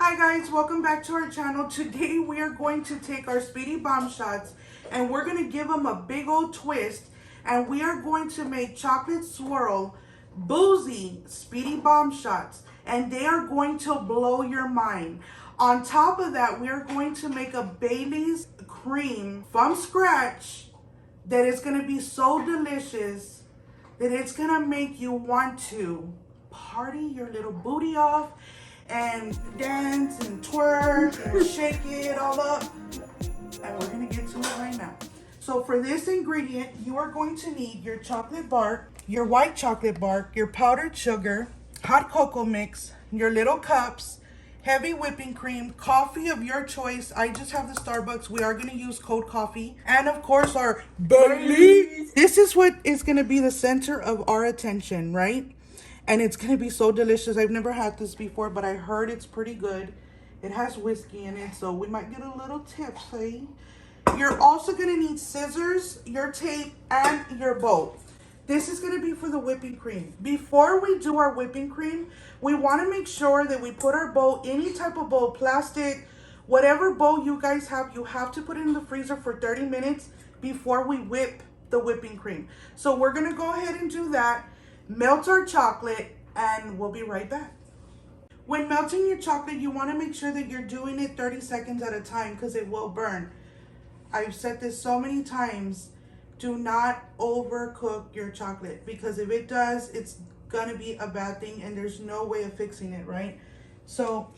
Hi guys, welcome back to our channel. Today we are going to take our Speedy Bomb Shots and we're going to give them a big old twist, and we are going to make chocolate swirl boozy Speedy Bomb Shots, and they are going to blow your mind. On top of that, we are going to make a Baileys cream from scratch that is going to be so delicious that it's going to make you want to party your little booty off and dance and twerk and shake it all up. And we're gonna get to it right now. So for this ingredient, you are going to need your chocolate bark, your white chocolate bark, your powdered sugar, hot cocoa mix, your little cups, heavy whipping cream, coffee of your choice. I just have the Starbucks. We are gonna use cold coffee. And of course our Baileys. This is what is gonna be the center of our attention, right? And it's going to be so delicious. I've never had this before, but I heard it's pretty good. It has whiskey in it, so we might get a little tipsy. You're also going to need scissors, your tape, and your bowl. This is going to be for the whipping cream. Before we do our whipping cream, we want to make sure that we put our bowl, any type of bowl, plastic, whatever bowl you guys have, you have to put it in the freezer for 30 minutes before we whip the whipping cream. So we're going to go ahead and do that. Melt our chocolate, and we'll be right back. When melting your chocolate, you want to make sure that you're doing it 30 seconds at a time because it will burn. I've said this so many times. Do not overcook your chocolate, because if it does, it's going to be a bad thing and there's no way of fixing it, right? So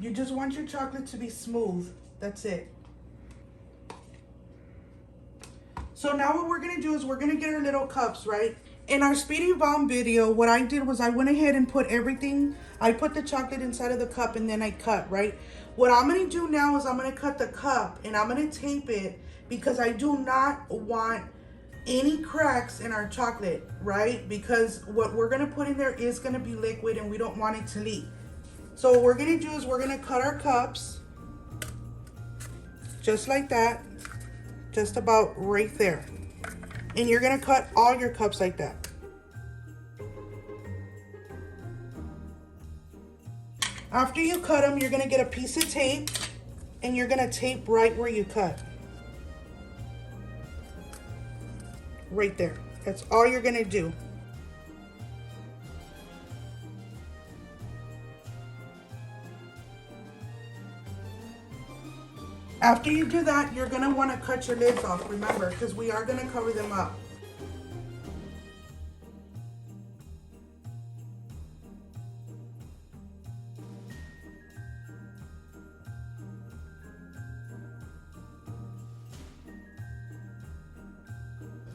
you just want your chocolate to be smooth. That's it. So now what we're going to do is we're going to get our little cups, right? In our Speedy Bomb video, what I did was I went ahead and put everything. I put the chocolate inside of the cup and then I cut, right? What I'm going to do now is I'm going to cut the cup and I'm going to tape it because I do not want any cracks in our chocolate, right? Because what we're going to put in there is going to be liquid and we don't want it to leak. So what we're going to do is we're going to cut our cups just like that, just about right there. And you're going to cut all your cups like that. After you cut them, you're going to get a piece of tape and you're going to tape right where you cut. Right there. That's all you're going to do. After you do that, you're going to want to cut your lids off, remember, because we are going to cover them up.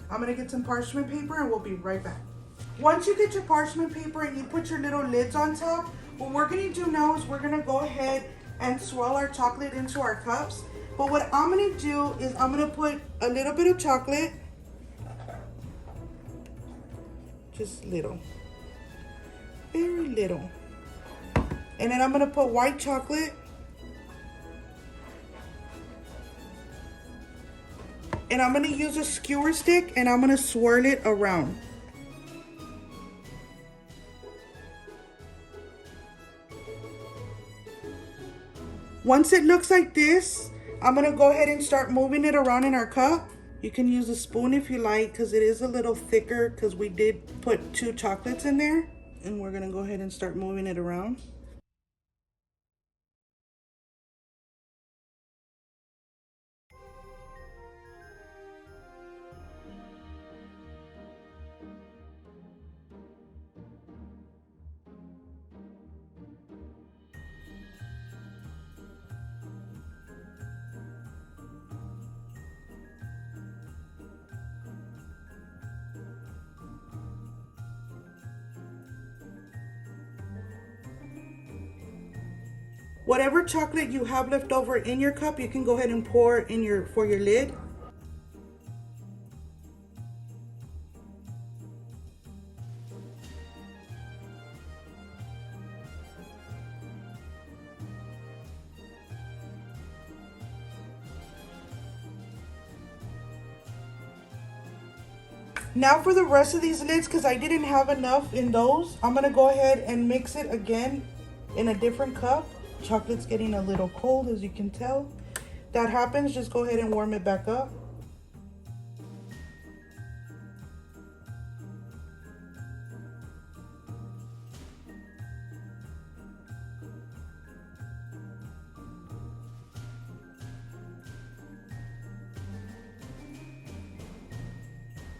I'm going to get some parchment paper and we'll be right back. Once you get your parchment paper and you put your little lids on top, what we're going to do now is we're going to go ahead and swirl our chocolate into our cups. But what I'm going to do is I'm going to put a little bit of chocolate. Just little. Very little. And then I'm going to put white chocolate. And I'm going to use a skewer stick and I'm going to swirl it around. Once it looks like this, I'm going to go ahead and start moving it around in our cup. You can use a spoon if you like because it is a little thicker because we did put 2 chocolates in there. And we're going to go ahead and start moving it around. Whatever chocolate you have left over in your cup, you can go ahead and pour in for your lid. Now for the rest of these lids, because I didn't have enough in those, I'm going to go ahead and mix it again in a different cup. Chocolate's getting a little cold, as you can tell. That happens, just go ahead and warm it back up.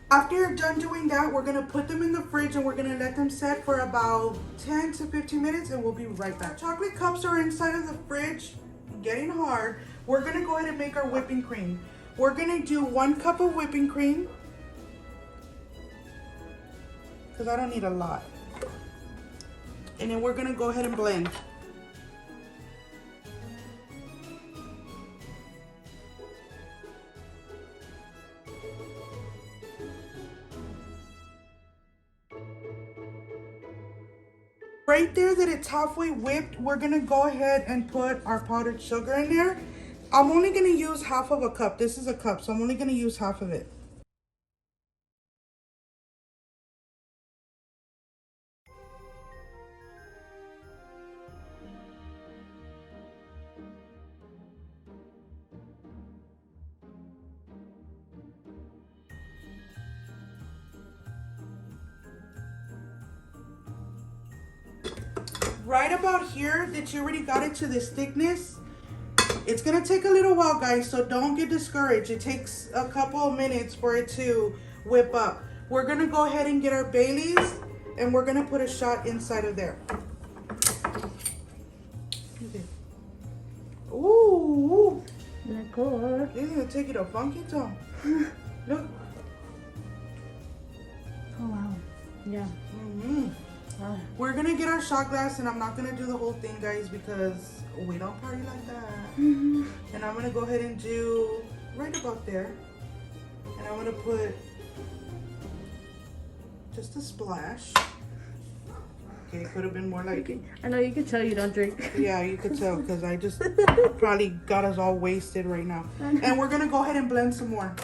After you're done doing that, we're gonna put them in the fridge and we're gonna let them set for about 10 to 15 minutes and we'll be right back. Our chocolate cups are inside of the fridge, getting hard. We're gonna go ahead and make our whipping cream. We're gonna do 1 cup of whipping cream, because I don't need a lot. And then we're gonna go ahead and blend. Right there that it's halfway whipped, we're gonna go ahead and put our powdered sugar in there. I'm only gonna use half of a cup. This is a cup, so I'm only gonna use half of it. Right about here that you already got it to this thickness, it's gonna take a little while, guys, so don't get discouraged. It takes a couple of minutes for it to whip up. We're gonna go ahead and get our Baileys and we're gonna put a shot inside of there. Ooh, Let go. this is gonna take it a funky tone. Look. Oh wow. Yeah. Mm-hmm. Wow. We're gonna get our shot glass, and I'm not gonna do the whole thing, guys, because we don't party like that. Mm-hmm. And I'm gonna go ahead and do right about there, and I'm gonna put just a splash. Okay, it could have been more like, I know you can tell you don't drink. yeah, you could tell, because I just probably got us all wasted right now. And we're gonna go ahead and blend some more.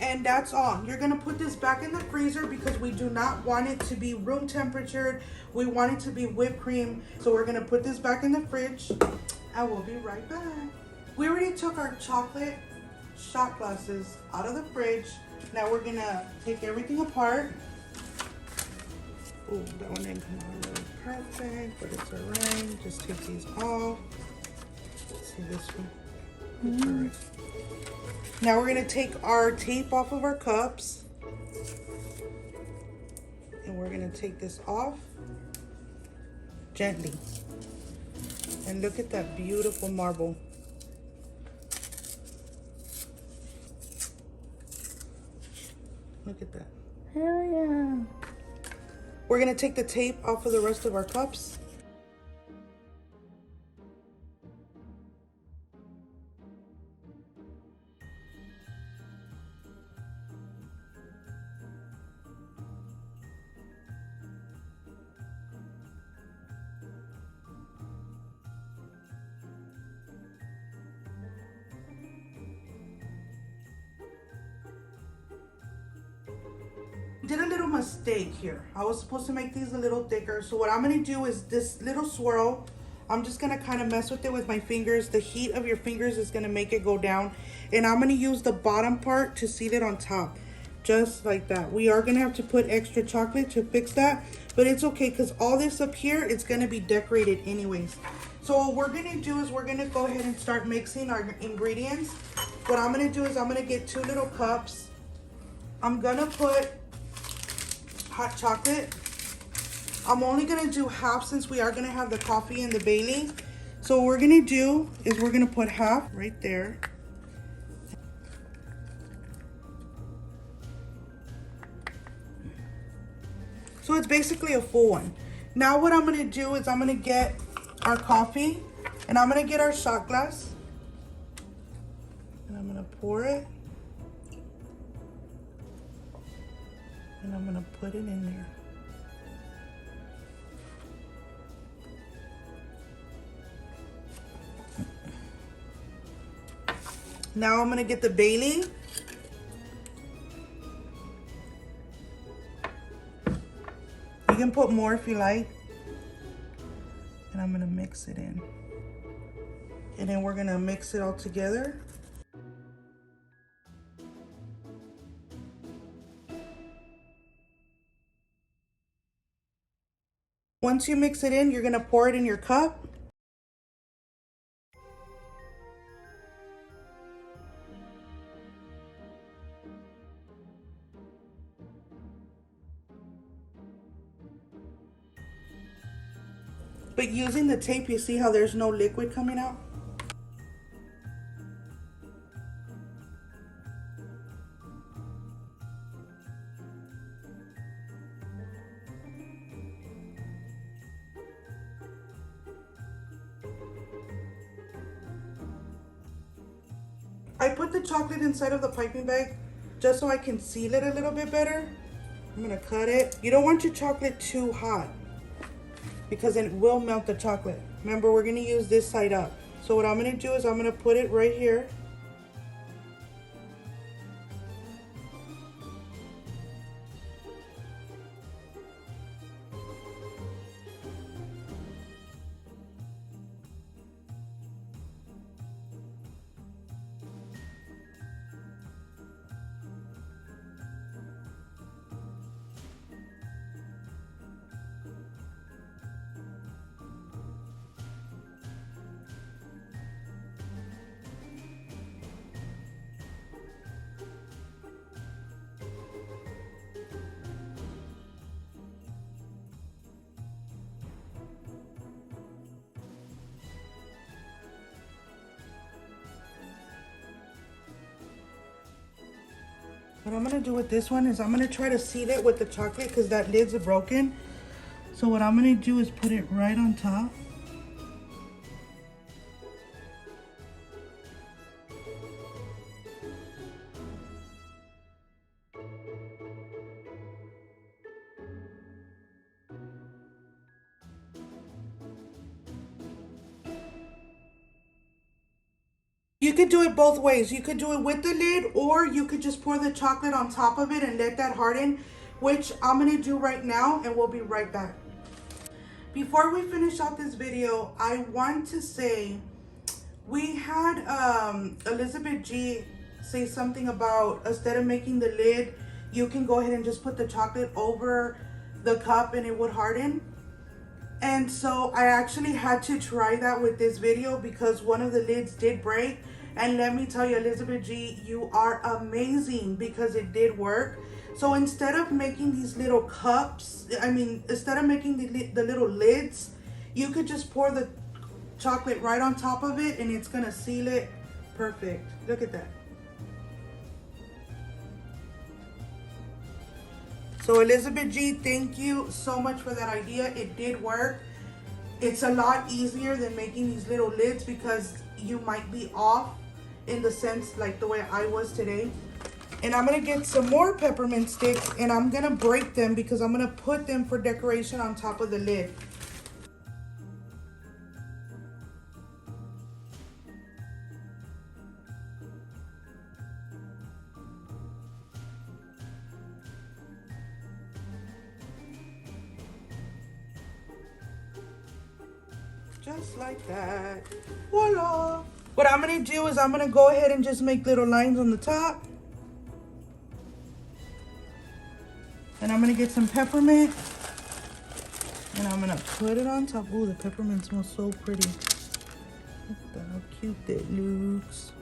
And that's all. You're gonna put this back in the freezer because we do not want it to be room temperature. We want it to be whipped cream. So we're gonna put this back in the fridge and we'll be right back. We already took our chocolate shot glasses out of the fridge. Now we're gonna take everything apart. Oh, that one didn't come out really perfect, but it's alright. Just take these off. Let's see this one. It's alright. Now we're gonna take our tape off of our cups. And we're gonna take this off gently. And look at that beautiful marble. Look at that. Hell yeah. We're gonna take the tape off of the rest of our cups. Did a little mistake here. I was supposed to make these a little thicker. So what I'm gonna do is this little swirl, I'm just gonna kind of mess with it with my fingers. The heat of your fingers is gonna make it go down. And I'm gonna use the bottom part to seat it on top. Just like that. We are gonna have to put extra chocolate to fix that, but it's okay because all this up here, it's gonna be decorated anyways. So what we're gonna do is we're gonna go ahead and start mixing our ingredients. What I'm gonna do is I'm gonna get 2 little cups. I'm gonna put hot chocolate. I'm only gonna do half since we are gonna have the coffee and the Baileys. So what we're gonna do is we're gonna put half right there. So it's basically a full one. Now what I'm gonna do is I'm gonna get our coffee and I'm gonna get our shot glass and I'm gonna pour it and I'm gonna put it in there. Now I'm gonna get the Bailey You can put more if you like. And I'm gonna mix it in. And then we're gonna mix it all together. Once you mix it in, you're gonna pour it in your cup. But using the tape, you see how there's no liquid coming out? I put the chocolate inside of the piping bag just so I can seal it a little bit better. I'm gonna cut it. You don't want your chocolate too hot because it will melt the chocolate. Remember, we're gonna use this side up. So what I'm gonna do is I'm gonna put it right here. What I'm gonna do with this one is I'm gonna try to seal it with the chocolate because that lid's broken. So what I'm gonna do is put it right on top. You could do it both ways. You could do it with the lid, or you could just pour the chocolate on top of it and let that harden, which I'm gonna do right now, and we'll be right back. Before we finish out this video, I want to say we had Elizabeth G say something about instead of making the lid, you can go ahead and just put the chocolate over the cup and it would harden. And so I actually had to try that with this video because one of the lids did break. And let me tell you, Elizabeth G, you are amazing because it did work. So instead of making these little cups, instead of making the little lids, you could just pour the chocolate right on top of it and it's gonna seal it perfect. Look at that. So Elizabeth G, thank you so much for that idea. It did work. It's a lot easier than making these little lids because you might be off in the sense like the way I was today. And I'm gonna get some more peppermint sticks and I'm gonna break them because I'm gonna put them for decoration on top of the lid. Just like that. Voila! What I'm gonna do is I'm gonna go ahead and just make little lines on the top. And I'm gonna get some peppermint. And I'm gonna put it on top. Oh, the peppermint smells so pretty. Look at how cute that looks.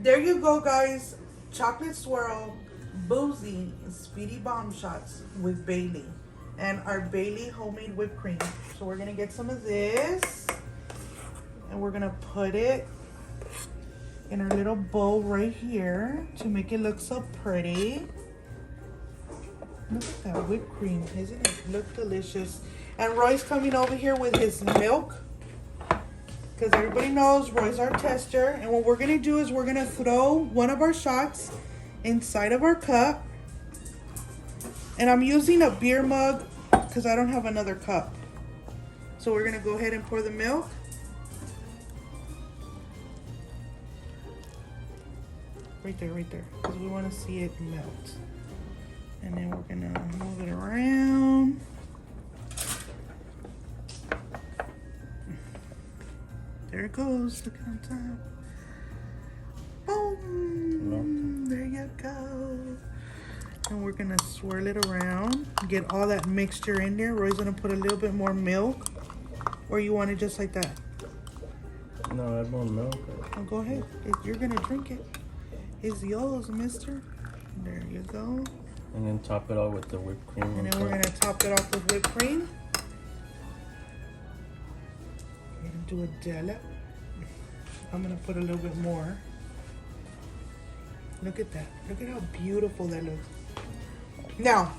There you go, guys. Chocolate Swirl Boozie Speedy Bomb Shots with Bailey and our Bailey homemade whipped cream. So we're gonna get some of this and we're gonna put it in our little bowl right here to make it look so pretty. Look at that whipped cream. Isn't it look delicious? And Roy's coming over here with his milk. Because everybody knows Roy's our tester. And what we're going to do is we're going to throw one of our shots inside of our cup. And I'm using a beer mug because I don't have another cup. So we're going to go ahead and pour the milk. Right there, because we want to see it melt. And then we're going to move it around. There it goes. Look on top. Boom. There you go. And we're going to swirl it around. Get all that mixture in there. Roy's going to put a little bit more milk. Or you want it just like that? No, I want milk. Oh, go ahead. You're going to drink it. It's yours, mister. There you go. And then top it off with the whipped cream. And then we're going to top it off with whipped cream. We're going to do a dollop. I'm going to put a little bit more. Look at that. Look at how beautiful that looks. Now,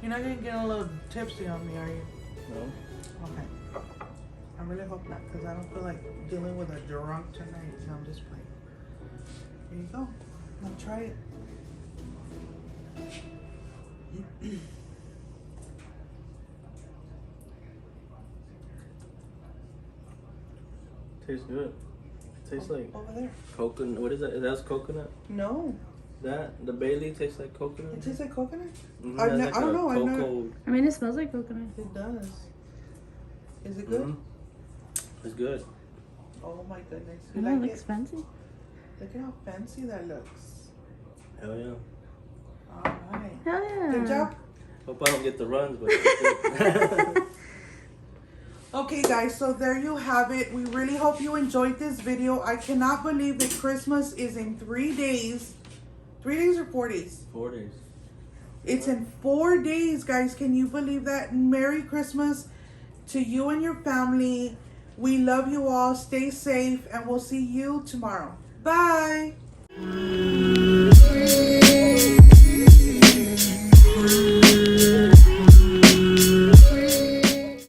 you're not going to get a little tipsy on me, are you? No. Okay. I really hope not, because I don't feel like dealing with a drunk tonight. No, I'm just playing. Here you go. Now try it. Tastes good. Tastes like over there. coconut. What is that? That's coconut? No. That? The Bailey tastes like coconut? It tastes like coconut? Mm-hmm. I don't know. I mean, it smells like coconut. It does. Is it good? Mm-hmm. It's good. Oh my goodness. Oh, You it like looks it? fancy. Look at how fancy that looks. Hell yeah. Alright. Hell yeah. Good job. Hope I don't get the runs, but it's good. Okay guys, so there you have it. We really hope you enjoyed this video. I cannot believe that Christmas is in 3 days. 3 days or 4 days? 4 days. It's in 4 days, guys. Can you believe that? Merry Christmas to you and your family. We love you all. Stay safe, and we'll see you tomorrow. Bye.